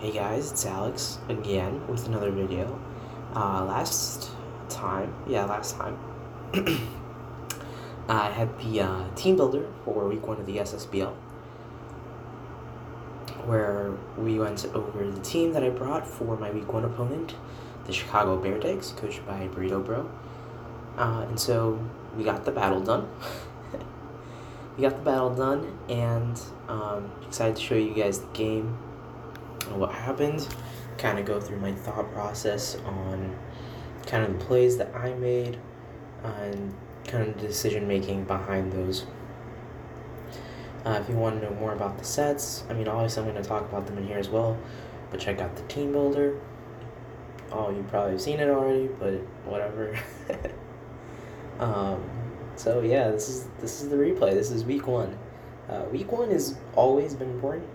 Hey guys, it's Alex again with another video. Last time, I had the team builder for week 1 of the SSBL, where we went over the team that I brought for my week 1 opponent, the Chicago Beartics, coached by Burrito Bro. And so we got the battle done. And excited to show you guys the game. What happened, kind of go through my thought process on kind of the plays that I made and kind of the decision making behind those. If you want to know more about the sets, obviously I'm going to talk about them in here as well, but check out the team builder. You probably have seen it already, but whatever. So yeah, this is the replay. This is week 1. Week 1 has always been important.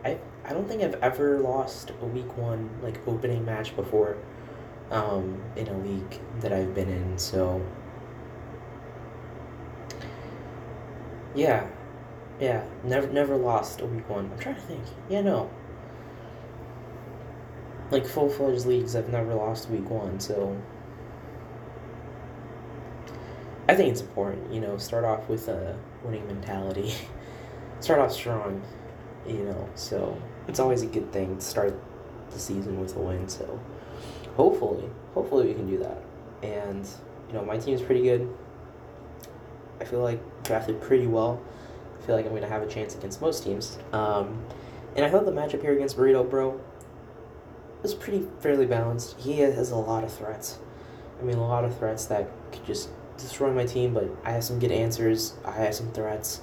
I don't think I've ever lost a week 1 opening match before in a league that I've been in. So yeah, never lost a week 1. I'm trying to think. Full-fledged leagues, I've never lost week 1. So I think it's important, start off with a winning mentality. Start off strong, so it's always a good thing to start the season with a win. So hopefully we can do that. And my team's pretty good. I feel like drafted pretty well. I feel like I'm going to have a chance against most teams. And I thought the matchup here against Burrito Bro was fairly balanced. He has a lot of threats. A lot of threats that could just destroy my team, but I have some good answers. I have some threats.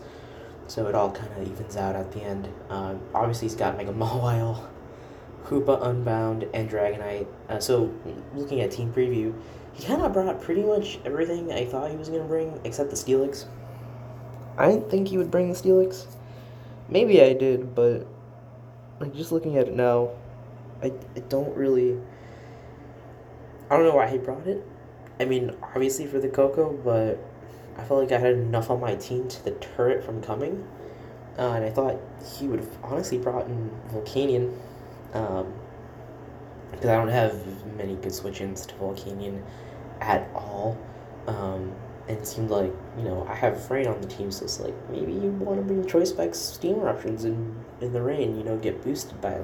So it all kind of evens out at the end. Obviously, he's got Mega Mawile, Hoopa, Unbound, and Dragonite. So looking at team preview, he kind of brought pretty much everything I thought he was going to bring, except the Steelix. I didn't think he would bring the Steelix. Maybe I did, but just looking at it now, I don't know why he brought it. Obviously for the Coco, but I felt like I had enough on my team to deter it from coming. And I thought he would have honestly brought in Volcanion. Because I don't have many good switch-ins to Volcanion at all. And it seemed like, I have Rain on the team, so it's like, maybe you want to bring Choice Specs Steam Eruptions in the Rain, get boosted by,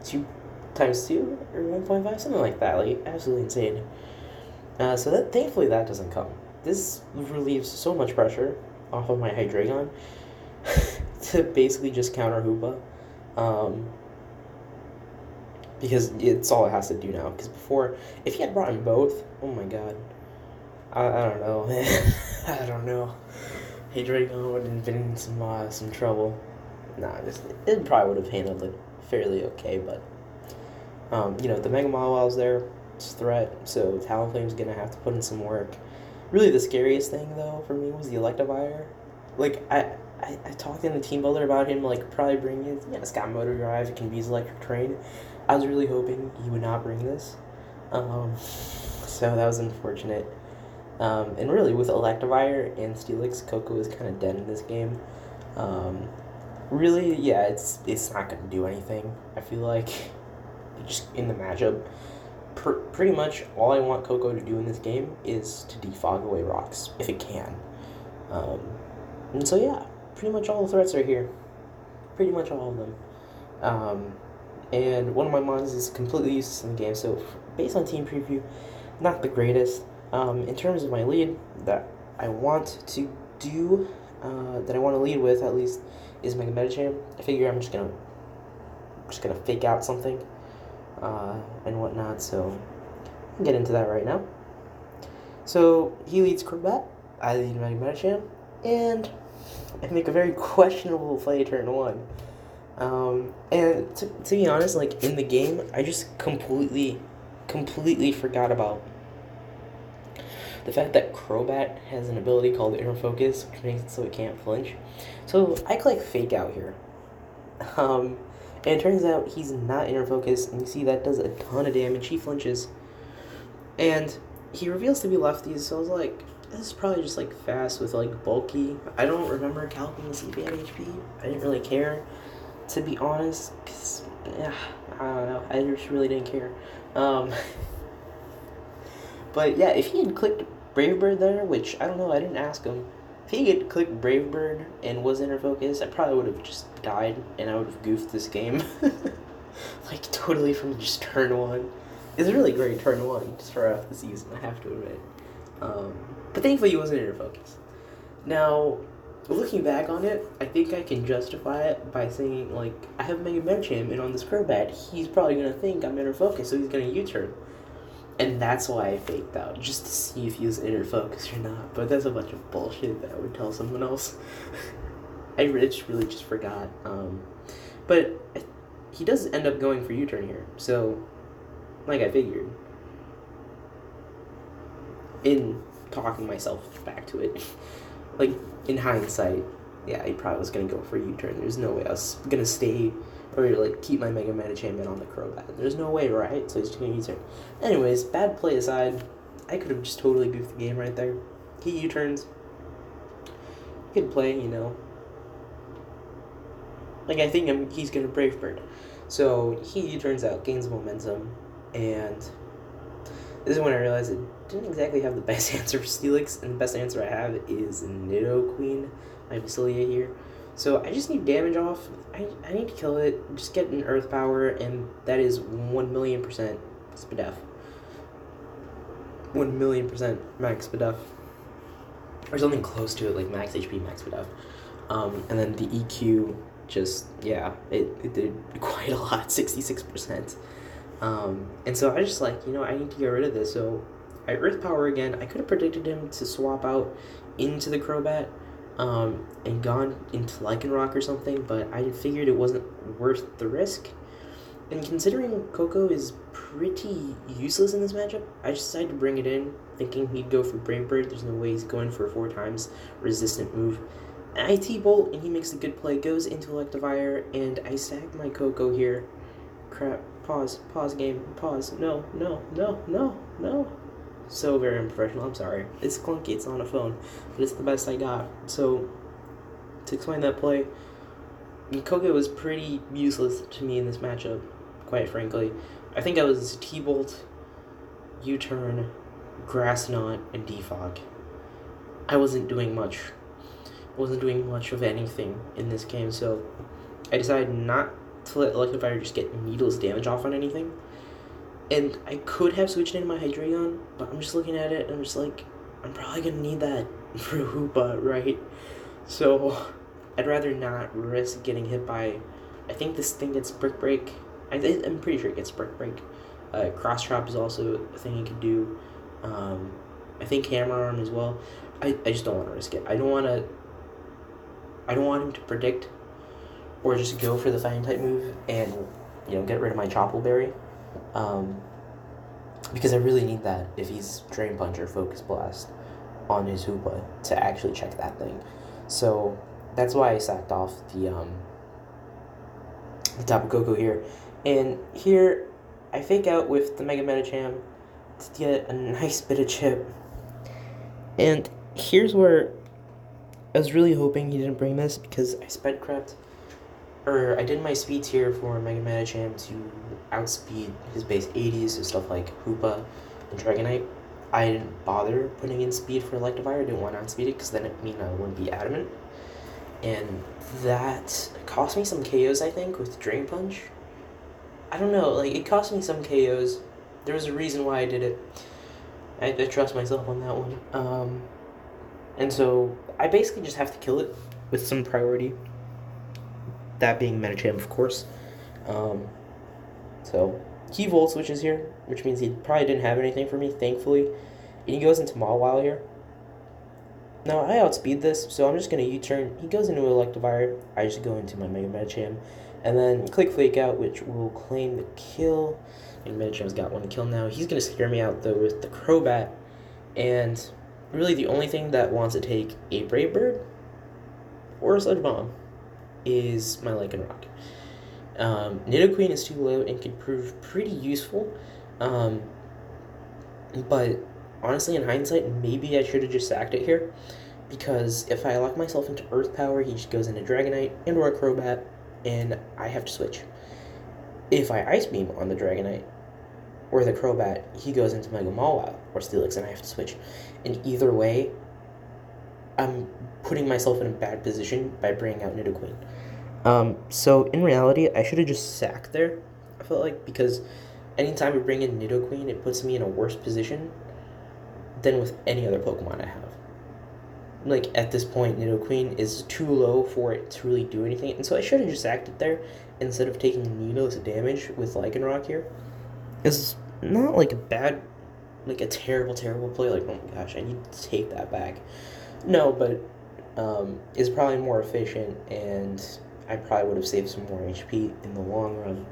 2 times 2 or 1.5, something like that. Absolutely insane. So that thankfully that doesn't come. This relieves so much pressure off of my Hydreigon to basically just counter Hoopa. Because it's all it has to do now. Because before, if he had brought in both, oh my god. I don't know. I don't know. Hydreigon would have been in some trouble. It probably would have handled it fairly okay, but the Mega Mawile's there. It's a threat, so Talonflame's gonna have to put in some work. Really, the scariest thing, though, for me was the Electivire. I talked in the team builder about him, probably bringing it. Yeah, it's got Motor Drive, it can be his electric train. I was really hoping he would not bring this. So that was unfortunate. And really, with Electivire and Steelix, Coco is kind of dead in this game. Really, yeah, it's not going to do anything. I feel like, just in the matchup, pretty much all I want Coco to do in this game is to defog away rocks, if it can. And so yeah, pretty much all the threats are here. Pretty much all of them. And one of my mons is completely useless in the game, so based on team preview, not the greatest. In terms of my lead that I want to do, that I want to lead with at least, is Mega Medicham. I figure I'm just gonna fake out something. And whatnot, so I'll get into that right now. So he leads Crobat, I lead Mega Medicham, and I make a very questionable play turn 1. And to be honest, in the game, I just completely forgot about the fact that Crobat has an ability called Inner Focus, which makes it so it can't flinch. So I click Fake Out here. And it turns out he's not Inner Focus, and you see that does a ton of damage. He flinches. And he reveals to be lefties, so I was like, this is probably just fast with bulky. I don't remember calculating the CP and HP. I didn't really care, to be honest, because yeah, I don't know. I just really didn't care. Um, but yeah, if he had clicked Brave Bird there, which I don't know, I didn't ask him. If he had clicked Brave Bird and was inner focus, I probably would have just died and I would have goofed this game. Like, totally from just turn one. It's a really great turn one to start off the season, I have to admit. But thankfully he wasn't inner focus. Now, looking back on it, I think I can justify it by saying, like, I have Mega Medicham, and on this Crobat, he's probably going to think I'm inner focus, so he's going to U-turn. And that's why I faked out, just to see if he was inner focus or not. But that's a bunch of bullshit that I would tell someone else. I really just forgot. But he does end up going for U-turn here, so, like I figured, in talking myself back to it, like, in hindsight, yeah, he probably was going to go for a U-turn. There's no way I was going to stay or, like, keep my Mega Medicham on the Crobat. There's no way, right? So he's doing a U-turn. Anyways, bad play aside, I could have just totally goofed the game right there. He U-turns. Good play, you know. Like, I think he's going to Brave Bird. So he U-turns out, gains momentum, and this is when I realized it didn't exactly have the best answer for Steelix, and the best answer I have is Nidoqueen, my Basilia here. So I just need damage off. I need to kill it, just get an Earth Power, and that is 1,000,000% Spadef. 1,000,000% max Spadef. Or something close to it, like max HP, max Spadef. And then the EQ, just, yeah, it did quite a lot, 66%. And so I just like, you know, I need to get rid of this. So I Earth Power again. I could have predicted him to swap out into the Crobat and gone into Lycanroc or something, but I figured it wasn't worth the risk. And considering Coco is pretty useless in this matchup, I just decided to bring it in, thinking he'd go for Brave Bird. There's no way he's going for a 4 times resistant move. I T-Bolt, and he makes a good play, goes into Electivire, and I sack my Coco here. Crap. Pause game, pause. No. So very unprofessional, I'm sorry. It's clunky, it's on a phone, but it's the best I got. So, to explain that play, Coco was pretty useless to me in this matchup, quite frankly. I think I was T-Bolt, U-turn, Grass Knot, and Defog. I wasn't doing much. Of anything in this game, so I decided not to let Electivire just get needless damage off on anything. And I could have switched into my Hydreigon, but I'm just looking at it and I'm just like, I'm probably going to need that for Hoopa, right? So I'd rather not risk getting hit by, I think this thing gets Brick Break. I'm pretty sure it gets Brick Break. Cross Chop is also a thing you could do. I think Hammer Arm as well. I just don't want to risk it. I don't want him to predict or just go for the Fighting type move and, you know, get rid of my Chople Berry. Because I really need that if he's Drain Punch or Focus Blast on his Hoopa to actually check that thing. So that's why I sacked off the Tapu Koko here. And here I fake out with the Mega Medicham to get a nice bit of chip. And here's where I was really hoping he didn't bring this, because I sped crept, or I did my speeds here for Mega Medicham to outspeed his base 80s, so stuff like Hoopa and Dragonite. I didn't bother putting in speed for Electivire. I didn't want to outspeed it, because then it mean I wouldn't be adamant. And that cost me some KOs, I think, with Drain Punch. I don't know, like, it cost me some KOs. There was a reason why I did it. I trust myself on that one. And so I basically just have to kill it with some priority. That being Medicham, of course. So he Volt switches here, which means he probably didn't have anything for me, thankfully. And he goes into Mawile here. Now I outspeed this, so I'm just going to U-turn. He goes into Electivire. I just go into my Mega Medicham. And then click Flake Out, which will claim the kill. And Medicham's got 1 kill now. He's going to scare me out, though, with the Crobat. And really the only thing that wants to take a Brave Bird or a Sludge Bomb is my Lycanroc. Nidoqueen is too low and could prove pretty useful. But honestly, in hindsight, maybe I should have just sacked it here. Because if I lock myself into Earth Power, he just goes into Dragonite and or a Crobat, and I have to switch. if I Ice Beam on the Dragonite or the Crobat, he goes into Mega Mawile or Steelix, and I have to switch. And either way, I'm putting myself in a bad position by bringing out Nidoqueen. So in reality, I should have just sacked there, I felt like, because anytime I bring in Nidoqueen, it puts me in a worse position than with any other Pokemon I have. Like, at this point, Nidoqueen is too low for it to really do anything, and so I should have just sacked it there instead of taking needless damage with Lycanroc here. It's not like a bad, like a terrible play, like, oh my gosh, I need to take that back. No, but it's probably more efficient, and I probably would have saved some more HP in the long run.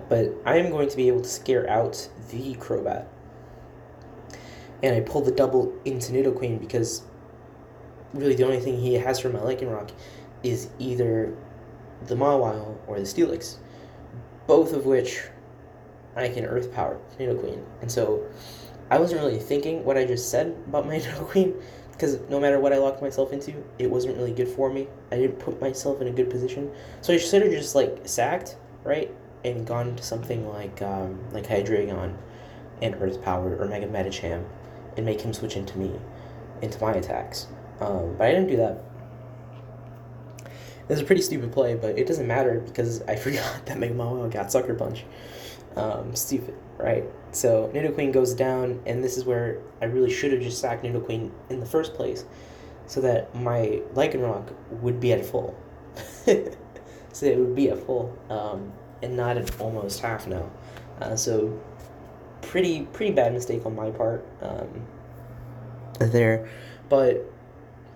But I am going to be able to scare out the Crobat. And I pulled the double into Nidoqueen because really the only thing he has for my Lycanroc is either the Mawile or the Steelix, both of which I can Earth Power Nidoqueen. And so I wasn't really thinking what I just said about my Nidoqueen, because no matter what I locked myself into, it wasn't really good for me. I didn't put myself in a good position. So I should have just, like, sacked, right, and gone to something like Hydreigon and Earth Power or Mega Medicham and make him switch into me, into my attacks. But I didn't do that. It was a pretty stupid play, but it doesn't matter because I forgot that Mega Mawile got Sucker Punch. Stupid, right? So Nidoqueen goes down, and this is where I really should have just sacked Nidoqueen in the first place, so that my Lycanroc would be at full. So it would be at full, and not at almost half now. So pretty bad mistake on my part there, but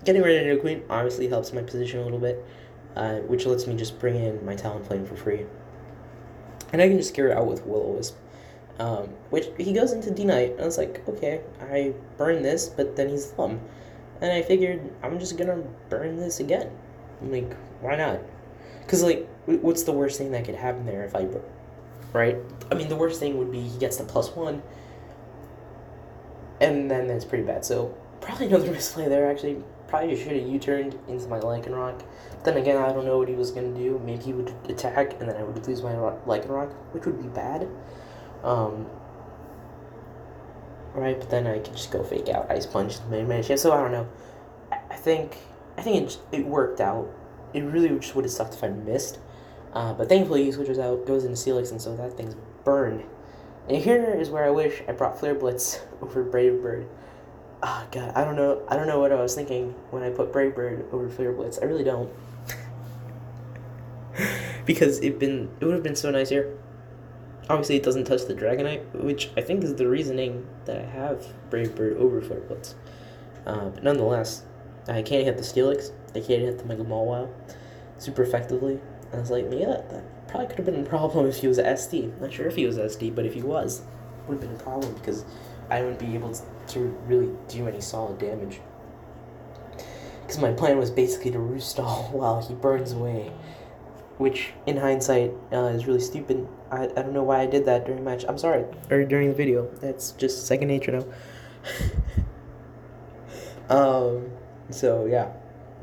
getting rid of Nidoqueen obviously helps my position a little bit, which lets me just bring in my Talonflame for free. And I can just scare it out with Will-O-Wisp, which he goes into D-Knight, and I was like, okay, I burn this, but then he's Thumb. And I figured, I'm just gonna burn this again. I'm like, why not? Because, like, what's the worst thing that could happen there if I burn, right? I mean, the worst thing would be he gets the +1, and then that's pretty bad. So, probably another misplay there, actually. Probably should have U-turned into my Lycanroc. But then again, I don't know what he was going to do. Maybe he would attack, and then I would lose my Lycanroc, which would be bad. Right, but then I could just go fake out Ice Punch the main match. So, I don't know. I think it worked out. It really just would have sucked if I missed. But thankfully, he switches out, goes into Steelix, and so that thing's burned. And here is where I wish I brought Flare Blitz over Brave Bird. Oh god, I don't know what I was thinking when I put Brave Bird over Flare Blitz. I really don't. Because it would have been so nice here. Obviously it doesn't touch the Dragonite, which I think is the reasoning that I have Brave Bird over Flare Blitz. But nonetheless, I can't hit the Steelix, I can't hit the Mega Mawile super effectively. And I was like, yeah, that probably could have been a problem if he was a SD. Not sure if he was SD, but if he was, it would have been a problem because I wouldn't be able to really do any solid damage. Because my plan was basically to roost stall while he burns away, which in hindsight is really stupid. I don't know why I did that during the match. I'm sorry, or during the video. That's just second nature now. So yeah,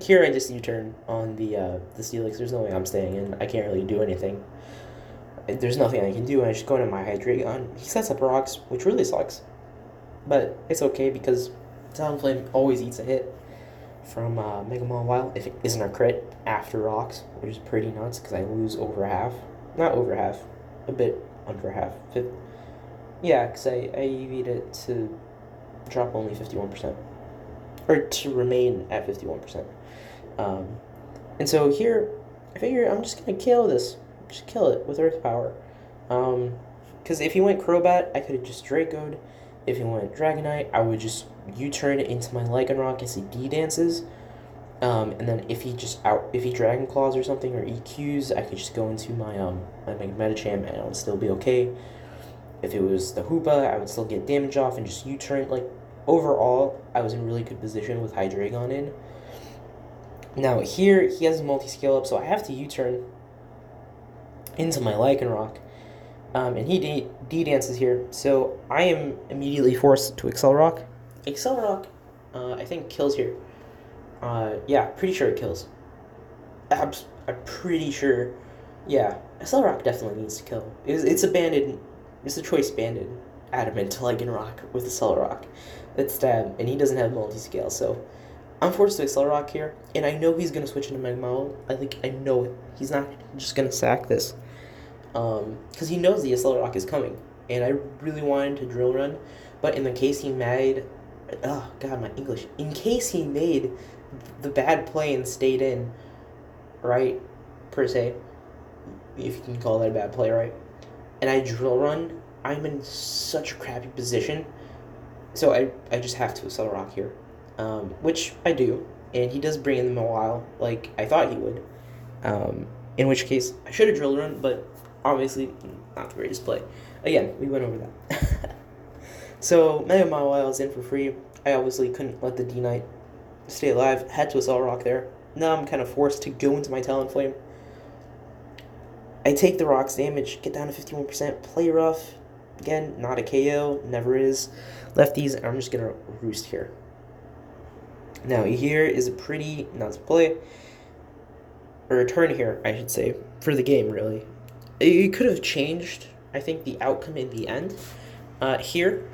here I just U-turn on the Steelix. There's no way I'm staying in. I can't really do anything. There's nothing I can do. I just go into my Hydreigon. He sets up rocks, which really sucks. But it's okay because Talonflame always eats a hit from Mega Mawile if it isn't a crit after rocks, which is pretty nuts because I lose over half. Not over half, a bit under half. Yeah, because I EV'd it to drop only 51%. Or to remain at 51%. And so here, I figure I'm just going to kill this. Just kill it with Earth Power. Because if he went Crobat, I could have just Draco'd. If he went Dragonite, I would just U-turn it into my Lycanroc as he D-dances. And then if he Dragon Claws or something, or EQs, I could just go into my Mega Medicham and it would still be okay. If it was the Hoopa, I would still get damage off and just U-turn. Like, overall, I was in really good position with Hydreigon in. Now, here, he has a multi-scale up, so I have to U-turn into my Lycanroc. And he D-dances here, so I am immediately forced to Excel Rock. Excel Rock, I think, kills here. Yeah, pretty sure it kills. I'm pretty sure, yeah, Rock definitely needs to kill. It's a banded, it's a choice banded adamant to Rock with a Rock. That stab, and he doesn't have multi-scale, so I'm forced to Rock here, and I know he's gonna switch into Mega Mile. I know it. He's not just gonna sack this, because he knows the Rock is coming, and I really wanted to drill run, but in the case he made, oh god, my English. In case he made the bad play and stayed in, right, per se, if you can call that a bad play, right, and I drill run, I'm in such a crappy position, so I just have to Rock here, which I do, and he does bring in them a while, like I thought he would, in which case I should have drill run, but obviously not the greatest play. Again, we went over that. So Mega Mile is in for free. I obviously couldn't let the D-Knight stay alive, had to Assault Rock there. Now I'm kind of forced to go into my Talonflame. I take the Rock's damage, get down to 51%, play rough. Again, not a KO, never is. Lefties, and I'm just going to roost here. Now here is a pretty nuts play, or a turn here, I should say, for the game, really. It could have changed, I think, the outcome in the end here,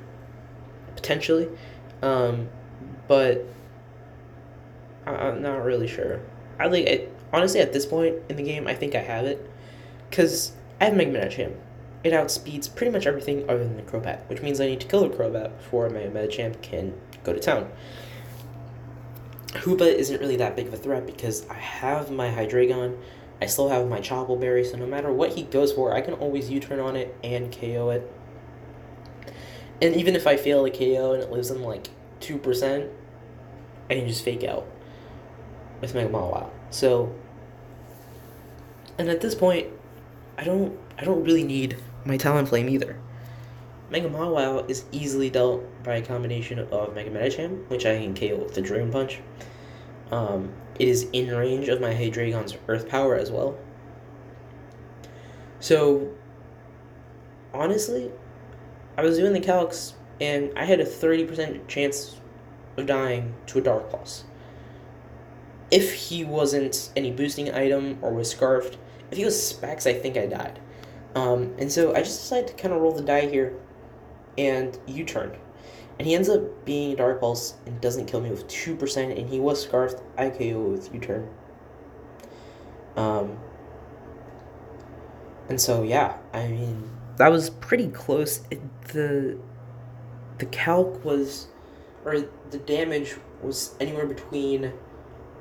potentially, but I'm not really sure. Honestly, at this point in the game, I think I have it, because I have Mega Medicham. It outspeeds pretty much everything other than the Crobat, which means I need to kill the Crobat before my Medicham can go to town. Hoopa isn't really that big of a threat because I have my Hydreigon, I still have my Chople Berry, so no matter what he goes for, I can always U-turn on it and KO it. And even if I fail to KO and it lives on 2%, I can just fake out with Mega Mawile. So, and at this point, I don't really need my Talonflame either. Mega Mawile is easily dealt by a combination of Mega Medicham, which I can KO with the Dragon Punch. It is in range of my Hydreigon's Earth Power as well. So, honestly, I was doing the calcs, and I had a 30% chance of dying to a Dark Pulse. If he wasn't any boosting item or was Scarfed, if he was Specs, I think I died. And so I just decided to kind of roll the die here and U-turn. And he ends up being a Dark Pulse and doesn't kill me with 2%, and he was Scarfed. I KO with U-turn. And so, yeah, I mean, that was pretty close. The calc was, or the damage was anywhere between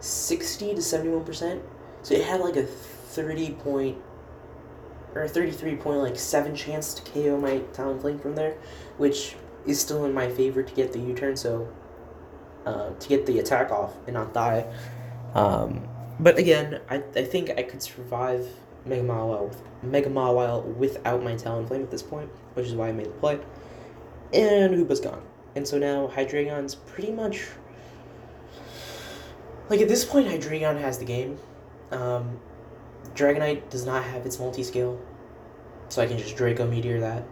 60 to 71%. So it had a 33.7 chance to KO my Talonflame from there, which is still in my favor to get the U-turn, so to get the attack off and not die. But again, I think I could survive Mega Mawile without my Talonflame at this point, which is why I made the play. And Hoopa's gone. And so now Hydreigon's pretty much, at this point Hydreigon has the game. Dragonite does not have its multi-scale, so I can just Draco Meteor that.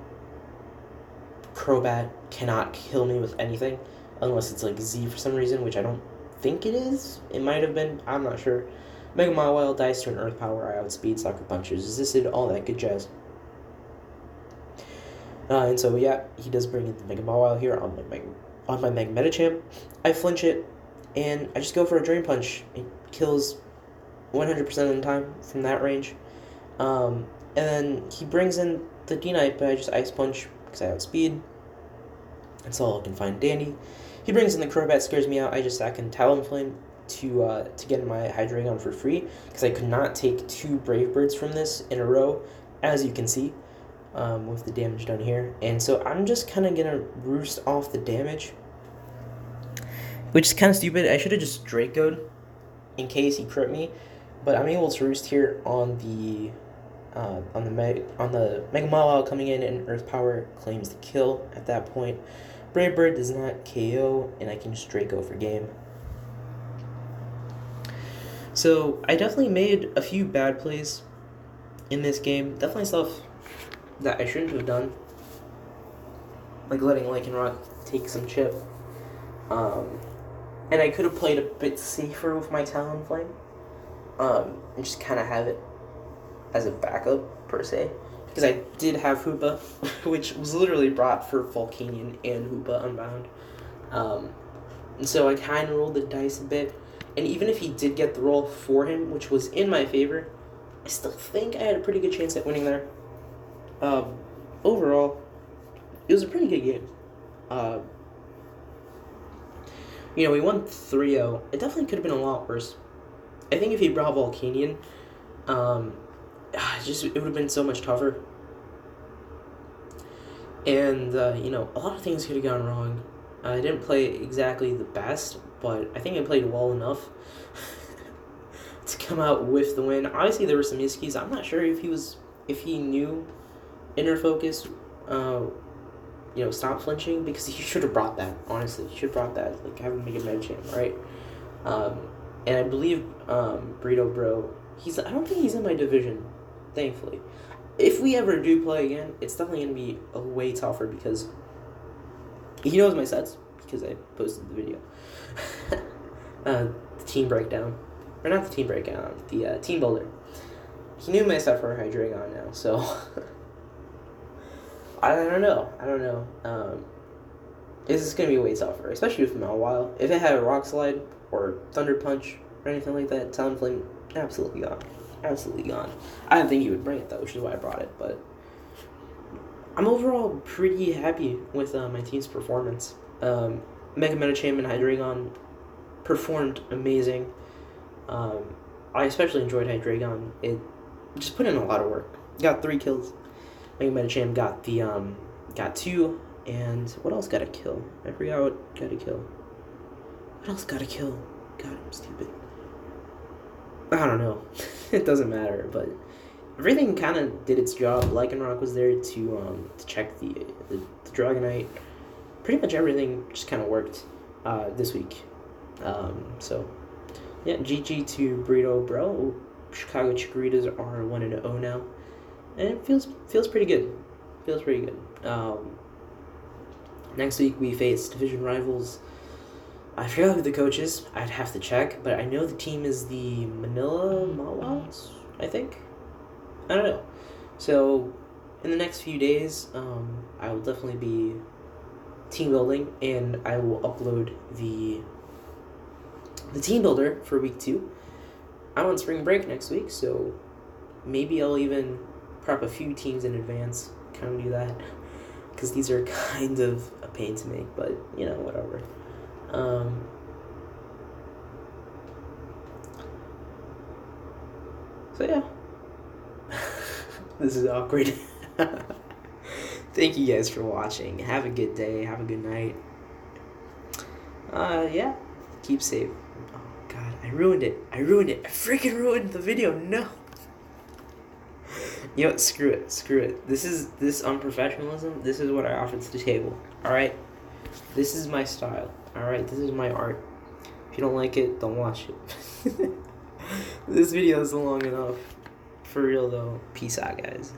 Crobat cannot kill me with anything, unless it's Z for some reason, which I don't think it is. It might have been, I'm not sure. Mega Mawile dies to an Earth Power, I outspeed, Sucker Punches, resisted, all that good jazz. And so, yeah, he does bring in the Mega Mawile here on my Mega Medicham. I flinch it, and I just go for a Drain Punch. It kills 100% of the time from that range. And then he brings in the D-Knight, but I just Ice Punch because I outspeed. That's all I can find dandy. He brings in the Crobat, scares me out. I just sack in Talonflame to get my Hydreigon for free because I could not take 2 Brave Birds from this in a row, as you can see, with the damage done here. And so I'm just kind of going to roost off the damage, which is kind of stupid. I should have just Draco'd in case he crit me, but I'm able to roost here on the Mega Mawile coming in, and Earth Power claims the kill at that point. Brave Bird does not KO, and I can just Draco for game. So I definitely made a few bad plays in this game. Definitely stuff that I shouldn't have done, like letting Lycanroc take some chip. And I could have played a bit safer with my Talonflame, and just kind of have it as a backup. per se, because I did have Hoopa, which was literally brought for Volcanion and Hoopa Unbound. And so I kind of rolled the dice a bit, and even if he did get the roll for him, which was in my favor, I still think I had a pretty good chance at winning there. Overall, it was a pretty good game. You know, we won 3-0. It definitely could have been a lot worse. I think if he brought Volcanion, it would have been so much tougher. And, you know, a lot of things could have gone wrong. I didn't play exactly the best, but I think I played well enough to come out with the win. Obviously, there were some miskeys. I'm not sure if he knew Inner Focus, you know, stop flinching, because he should have brought that, honestly. He should have brought that, like, have him make a med champ, right? And I believe, Burrito Bro, I don't think he's in my division, thankfully. If we ever do play again, it's definitely going to be a way tougher, because he knows my sets, because I posted the video. The team breakdown. Or not the team breakdown, the team builder. He knew my set for Hydreigon now, so I don't know. This is going to be way tougher, especially with Mawile. If it had a Rock Slide or Thunder Punch or anything like that, Talonflame, absolutely gone. Absolutely gone. I didn't think he would bring it, though, which is why I brought it, but I'm overall pretty happy with my team's performance. Mega Medicham and Hydreigon performed amazing. I especially enjoyed Hydreigon. It just put in a lot of work. Got 3 kills. Mega Medicham got 2, and what else got a kill? I forgot what got a kill. What else got a kill? God, I'm stupid. I don't know. It doesn't matter, but everything kind of did its job. Lycanroc was there to check the Dragonite. Pretty much everything just kind of worked this week. So yeah, GG to Burrito Bro. Chicago Chikoritas are 1-0 now, and it feels pretty good. Feels pretty good. Next week we face division rivals. I forgot who the coach is. I'd have to check, but I know the team is the Manila Mawas, I think. I don't know. So in the next few days, I will definitely be team building, and I will upload the team builder for week 2. I'm on spring break next week, so maybe I'll even prep a few teams in advance. Kind of do that, because these are kind of a pain to make, but you know, whatever. So yeah. This is awkward. Thank you guys for watching. Have a good day. Have a good night. Yeah. Keep safe. Oh god, I ruined it. I freaking ruined the video. No. You know what? Screw it. This unprofessionalism. This is what I offer to the table. Alright? This is my style. Alright? This is my art. If you don't like it, don't watch it. This video is long enough. For real though. Peace out, guys.